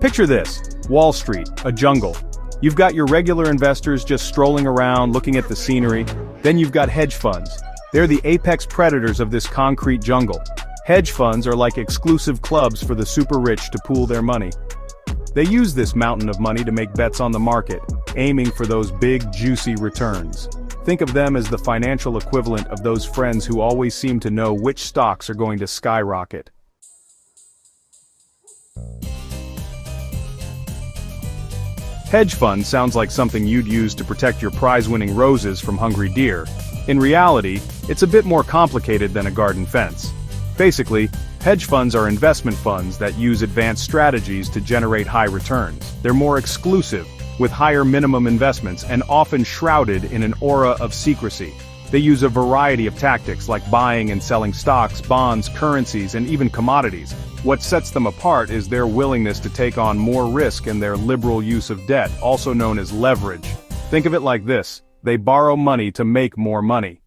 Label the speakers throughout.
Speaker 1: Picture this: Wall Street, a jungle. You've got your regular investors just strolling around looking at the scenery. Then you've got hedge funds. They're the apex predators of this concrete jungle. Hedge funds are like exclusive clubs for the super rich to pool their money. They use this mountain of money to make bets on the market, aiming for those big, juicy returns. Think of them as the financial equivalent of those friends who always seem to know which stocks are going to skyrocket. Hedge fund sounds like something you'd use to protect your prize-winning roses from hungry deer. In reality, it's a bit more complicated than a garden fence. Basically, hedge funds are investment funds that use advanced strategies to generate high returns. They're more exclusive, with higher minimum investments and often shrouded in an aura of secrecy. They use a variety of tactics like buying and selling stocks, bonds, currencies, and even commodities. What sets them apart is their willingness to take on more risk and their liberal use of debt, also known as leverage. Think of it like this: they borrow money to make more money.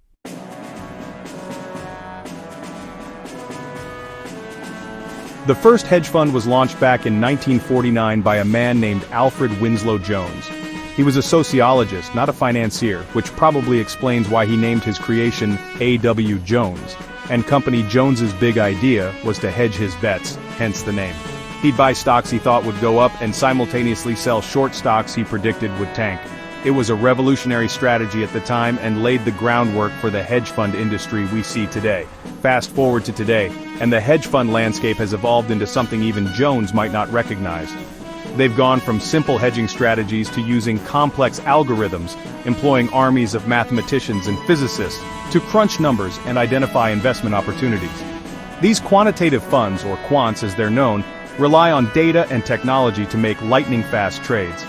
Speaker 1: The first hedge fund was launched back in 1949 by a man named Alfred Winslow Jones. He was a sociologist, not a financier, which probably explains why he named his creation A.W. Jones. And company Jones's big idea was to hedge his bets, hence the name. He'd buy stocks he thought would go up and simultaneously sell short stocks he predicted would tank. It was a revolutionary strategy at the time and laid the groundwork for the hedge fund industry we see today. Fast forward to today, and the hedge fund landscape has evolved into something even Jones might not recognize. They've gone from simple hedging strategies to using complex algorithms, employing armies of mathematicians and physicists to crunch numbers and identify investment opportunities. These quantitative funds, or quants as they're known, rely on data and technology to make lightning-fast trades.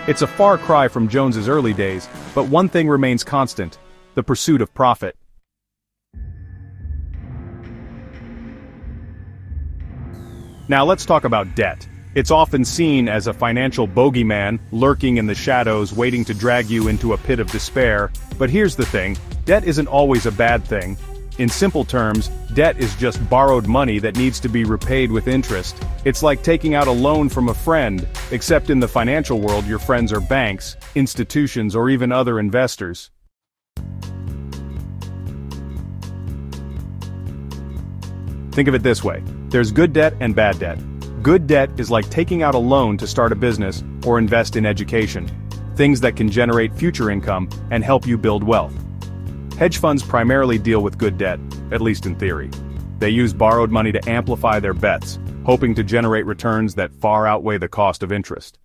Speaker 1: It's a far cry from Jones's early days, but one thing remains constant: the pursuit of profit. Now let's talk about debt. It's often seen as a financial bogeyman, lurking in the shadows waiting to drag you into a pit of despair. But here's the thing: debt isn't always a bad thing. In simple terms, debt is just borrowed money that needs to be repaid with interest. It's like taking out a loan from a friend, except in the financial world your friends are banks, institutions, or even other investors. Think of it this way: there's good debt and bad debt. Good debt is like taking out a loan to start a business or invest in education, things that can generate future income and help you build wealth. Hedge funds primarily deal with good debt, at least in theory. They use borrowed money to amplify their bets, hoping to generate returns that far outweigh the cost of interest.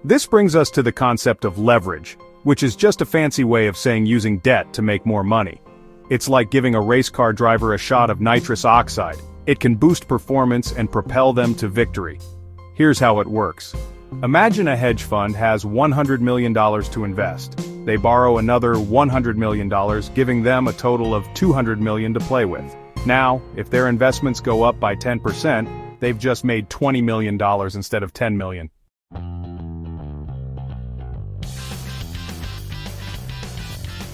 Speaker 1: This brings us to the concept of leverage, which is just a fancy way of saying using debt to make more money. It's like giving a race car driver a shot of nitrous oxide. It can boost performance and propel them to victory. Here's how it works. Imagine a hedge fund has $100 million to invest. They borrow another $100 million, giving them a total of $200 million to play with. Now, if their investments go up by 10%, they've just made $20 million instead of $10 million.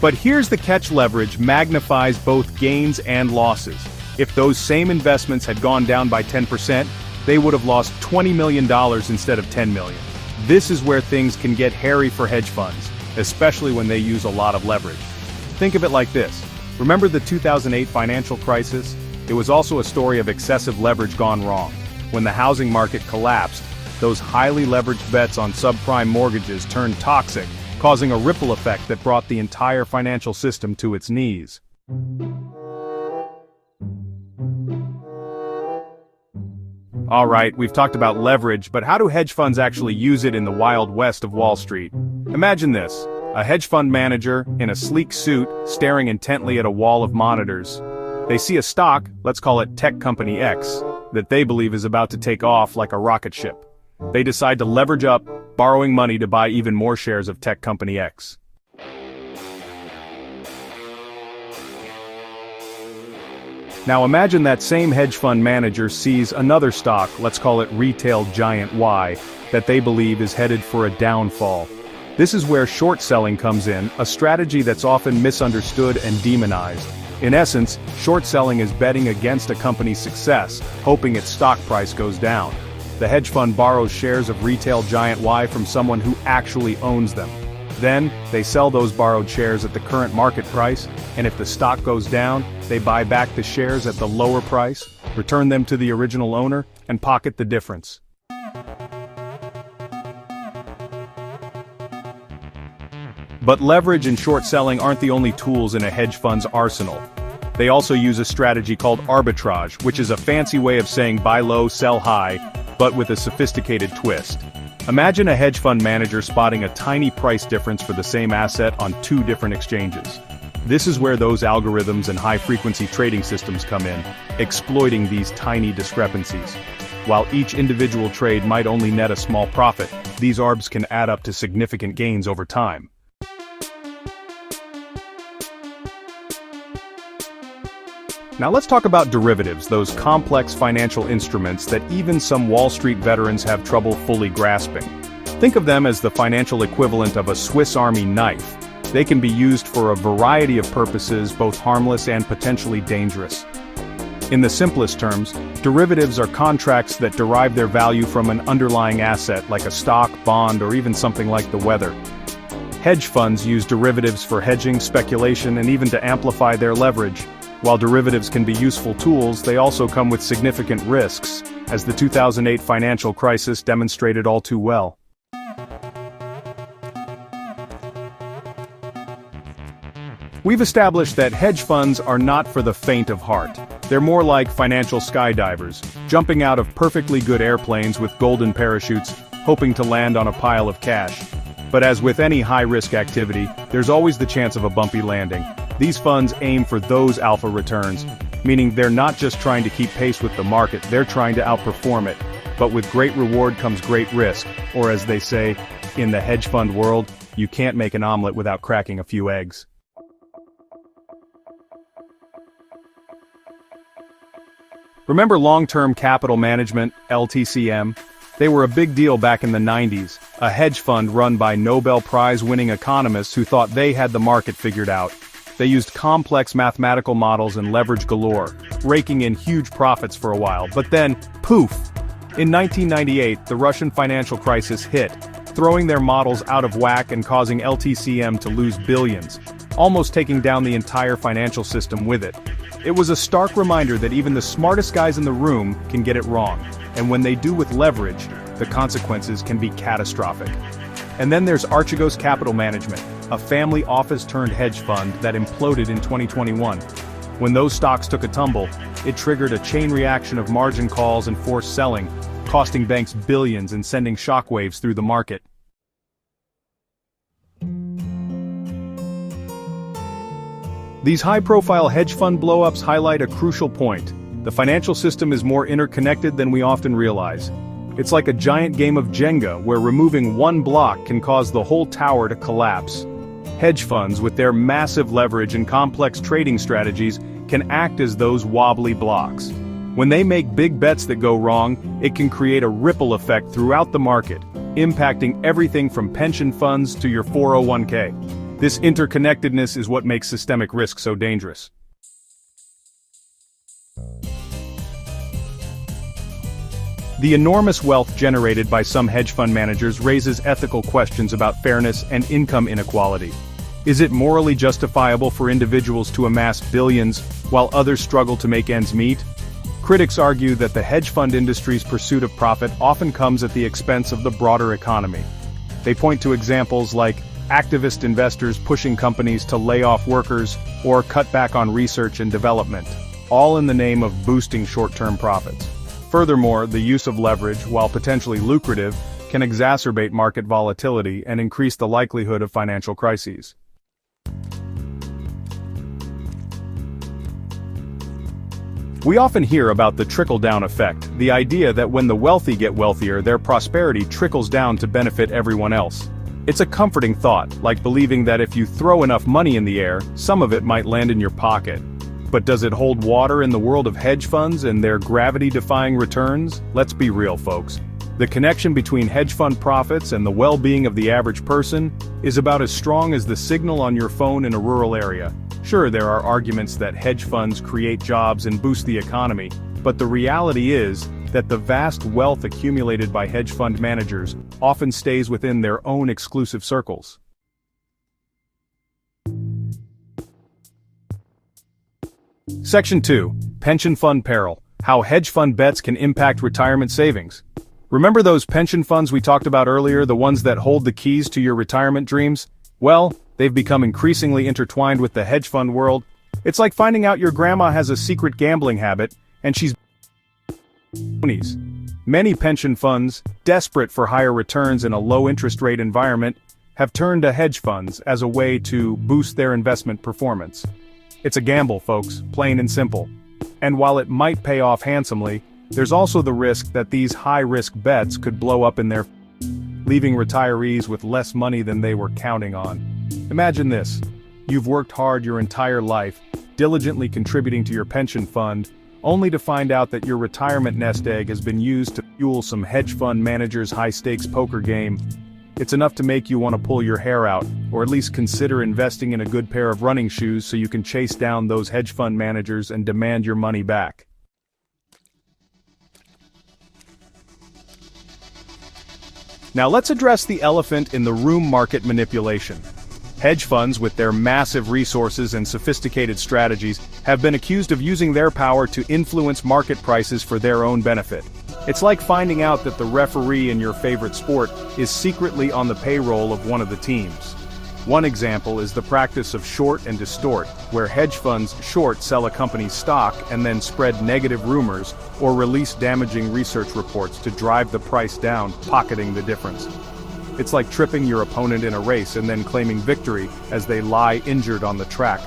Speaker 1: But here's the catch: leverage magnifies both gains and losses. If those same investments had gone down by 10%, they would have lost $20 million instead of $10 million. This is where things can get hairy for hedge funds, especially when they use a lot of leverage. Think of it like this: remember the 2008 financial crisis? It was also a story of excessive leverage gone wrong. When the housing market collapsed, those highly leveraged bets on subprime mortgages turned toxic, causing a ripple effect that brought the entire financial system to its knees. Alright, we've talked about leverage, but how do hedge funds actually use it in the Wild West of Wall Street? Imagine this: a hedge fund manager, in a sleek suit, staring intently at a wall of monitors. They see a stock, let's call it Tech Company X, that they believe is about to take off like a rocket ship. They decide to leverage up, borrowing money to buy even more shares of Tech Company X. Now imagine that same hedge fund manager sees another stock, let's call it Retail Giant Y, that they believe is headed for a downfall. This is where short selling comes in, a strategy that's often misunderstood and demonized. In essence, short selling is betting against a company's success, hoping its stock price goes down. The hedge fund borrows shares of retail giant Y from someone who actually owns them. Then, they sell those borrowed shares at the current market price, and if the stock goes down, they buy back the shares at the lower price, return them to the original owner, and pocket the difference. But leverage and short selling aren't the only tools in a hedge fund's arsenal. They also use a strategy called arbitrage, which is a fancy way of saying buy low, sell high, but with a sophisticated twist. Imagine a hedge fund manager spotting a tiny price difference for the same asset on two different exchanges. This is where those algorithms and high-frequency trading systems come in, exploiting these tiny discrepancies. While each individual trade might only net a small profit, these arbs can add up to significant gains over time. Now let's talk about derivatives, those complex financial instruments that even some Wall Street veterans have trouble fully grasping. Think of them as the financial equivalent of a Swiss Army knife. They can be used for a variety of purposes, both harmless and potentially dangerous. In the simplest terms, derivatives are contracts that derive their value from an underlying asset like a stock, bond, or even something like the weather. Hedge funds use derivatives for hedging, speculation, and even to amplify their leverage. While derivatives can be useful tools, they also come with significant risks, as the 2008 financial crisis demonstrated all too well. We've established that hedge funds are not for the faint of heart. They're more like financial skydivers, jumping out of perfectly good airplanes with golden parachutes, hoping to land on a pile of cash. But as with any high-risk activity, there's always the chance of a bumpy landing. These funds aim for those alpha returns, meaning they're not just trying to keep pace with the market, they're trying to outperform it. But with great reward comes great risk, or as they say, in the hedge fund world, you can't make an omelet without cracking a few eggs. Remember long-term capital management, LTCM? They were a big deal back in the 90s, a hedge fund run by Nobel Prize-winning economists who thought they had the market figured out. They used complex mathematical models and leverage galore, raking in huge profits for a while, but then, poof! In 1998, the Russian financial crisis hit, throwing their models out of whack and causing LTCM to lose billions, almost taking down the entire financial system with it. It was a stark reminder that even the smartest guys in the room can get it wrong, and when they do with leverage, the consequences can be catastrophic. And then there's Archegos Capital Management, a family office-turned hedge fund that imploded in 2021. When those stocks took a tumble, it triggered a chain reaction of margin calls and forced selling, costing banks billions and sending shockwaves through the market. These high-profile hedge fund blow-ups highlight a crucial point. The financial system is more interconnected than we often realize. It's like a giant game of Jenga where removing one block can cause the whole tower to collapse. Hedge funds, with their massive leverage and complex trading strategies, can act as those wobbly blocks. When they make big bets that go wrong, it can create a ripple effect throughout the market, impacting everything from pension funds to your 401k. This interconnectedness is what makes systemic risk so dangerous. The enormous wealth generated by some hedge fund managers raises ethical questions about fairness and income inequality. Is it morally justifiable for individuals to amass billions while others struggle to make ends meet? Critics argue that the hedge fund industry's pursuit of profit often comes at the expense of the broader economy. They point to examples like activist investors pushing companies to lay off workers or cut back on research and development, all in the name of boosting short-term profits. Furthermore, the use of leverage, while potentially lucrative, can exacerbate market volatility and increase the likelihood of financial crises. We often hear about the trickle-down effect, the idea that when the wealthy get wealthier, their prosperity trickles down to benefit everyone else. It's a comforting thought, like believing that if you throw enough money in the air, some of it might land in your pocket. But does it hold water in the world of hedge funds and their gravity-defying returns? Let's be real, folks. The connection between hedge fund profits and the well-being of the average person is about as strong as the signal on your phone in a rural area. Sure, there are arguments that hedge funds create jobs and boost the economy, but the reality is that the vast wealth accumulated by hedge fund managers often stays within their own exclusive circles. Section 2. Pension Fund Peril. How hedge fund bets can impact retirement savings. Remember those pension funds we talked about earlier, the ones that hold the keys to your retirement dreams? Well, they've become increasingly intertwined with the hedge fund world. It's like finding out your grandma has a secret gambling habit, and she's Many pension funds, desperate for higher returns in a low-interest rate environment, have turned to hedge funds as a way to boost their investment performance. It's a gamble, folks, plain and simple. And while it might pay off handsomely, there's also the risk that these high-risk bets could blow up in their leaving retirees with less money than they were counting on. Imagine this. You've worked hard your entire life, diligently contributing to your pension fund, only to find out that your retirement nest egg has been used to fuel some hedge fund manager's high-stakes poker game. It's enough to make you want to pull your hair out, or at least consider investing in a good pair of running shoes so you can chase down those hedge fund managers and demand your money back. Now let's address the elephant in the room: market manipulation. Hedge funds, with their massive resources and sophisticated strategies, have been accused of using their power to influence market prices for their own benefit. It's like finding out that the referee in your favorite sport is secretly on the payroll of one of the teams. One example is the practice of short and distort, where hedge funds short sell a company's stock and then spread negative rumors or release damaging research reports to drive the price down, pocketing the difference. It's like tripping your opponent in a race and then claiming victory as they lie injured on the track.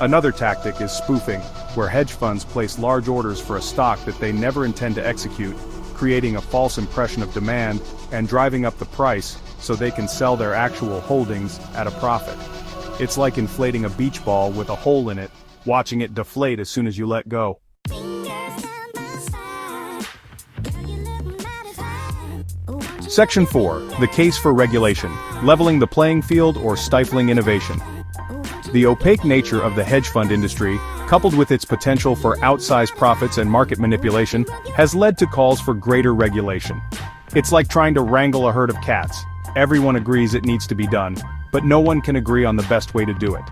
Speaker 1: Another tactic is spoofing, where hedge funds place large orders for a stock that they never intend to execute, creating a false impression of demand and driving up the price so they can sell their actual holdings at a profit. It's like inflating a beach ball with a hole in it, watching it deflate as soon as you let go. Section 4. The case for regulation: leveling the playing field or stifling innovation. The opaque nature of the hedge fund industry, coupled with its potential for outsized profits and market manipulation, has led to calls for greater regulation. It's like trying to wrangle a herd of cats. Everyone agrees it needs to be done, but no one can agree on the best way to do it.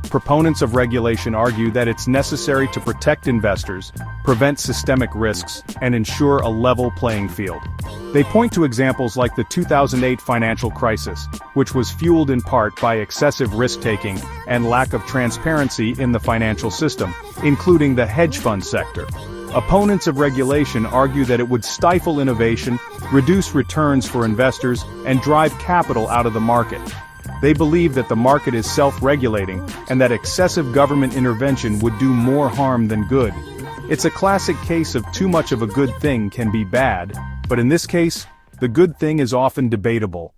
Speaker 1: Proponents of regulation argue that it's necessary to protect investors, prevent systemic risks, and ensure a level playing field. They point to examples like the 2008 financial crisis, which was fueled in part by excessive risk-taking and lack of transparency in the financial system, including the hedge fund sector. Opponents of regulation argue that it would stifle innovation, reduce returns for investors, and drive capital out of the market. They believe that the market is self-regulating, and that excessive government intervention would do more harm than good. It's a classic case of too much of a good thing can be bad, but in this case, the good thing is often debatable.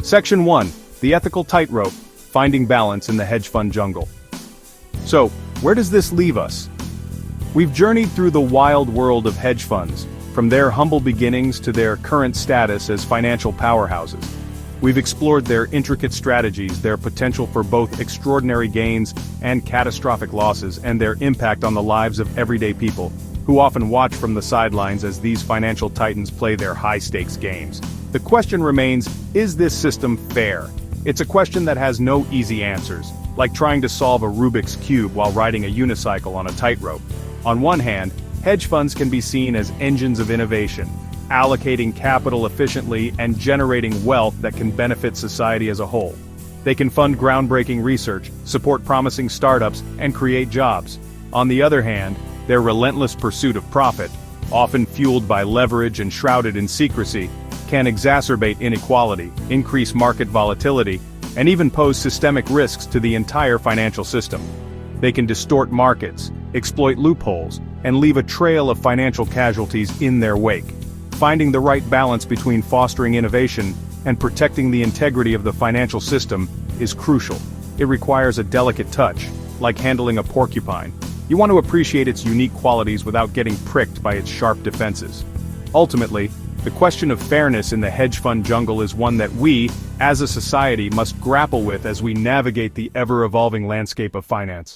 Speaker 1: Section 1. The ethical tightrope: finding balance in the hedge fund jungle. So, where does this leave us? We've journeyed through the wild world of hedge funds, from their humble beginnings to their current status as financial powerhouses. We've explored their intricate strategies, their potential for both extraordinary gains and catastrophic losses, and their impact on the lives of everyday people, who often watch from the sidelines as these financial titans play their high-stakes games. The question remains, is this system fair? It's a question that has no easy answers, like trying to solve a Rubik's Cube while riding a unicycle on a tightrope. On one hand, hedge funds can be seen as engines of innovation, allocating capital efficiently and generating wealth that can benefit society as a whole. They can fund groundbreaking research, support promising startups, and create jobs. On the other hand, their relentless pursuit of profit, often fueled by leverage and shrouded in secrecy, can exacerbate inequality, increase market volatility, and even pose systemic risks to the entire financial system. They can distort markets, exploit loopholes, and leave a trail of financial casualties in their wake. Finding the right balance between fostering innovation and protecting the integrity of the financial system is crucial. It requires a delicate touch, like handling a porcupine. You want to appreciate its unique qualities without getting pricked by its sharp defenses. Ultimately, The question of fairness in the hedge fund jungle is one that we, as a society, must grapple with as we navigate the ever-evolving landscape of finance.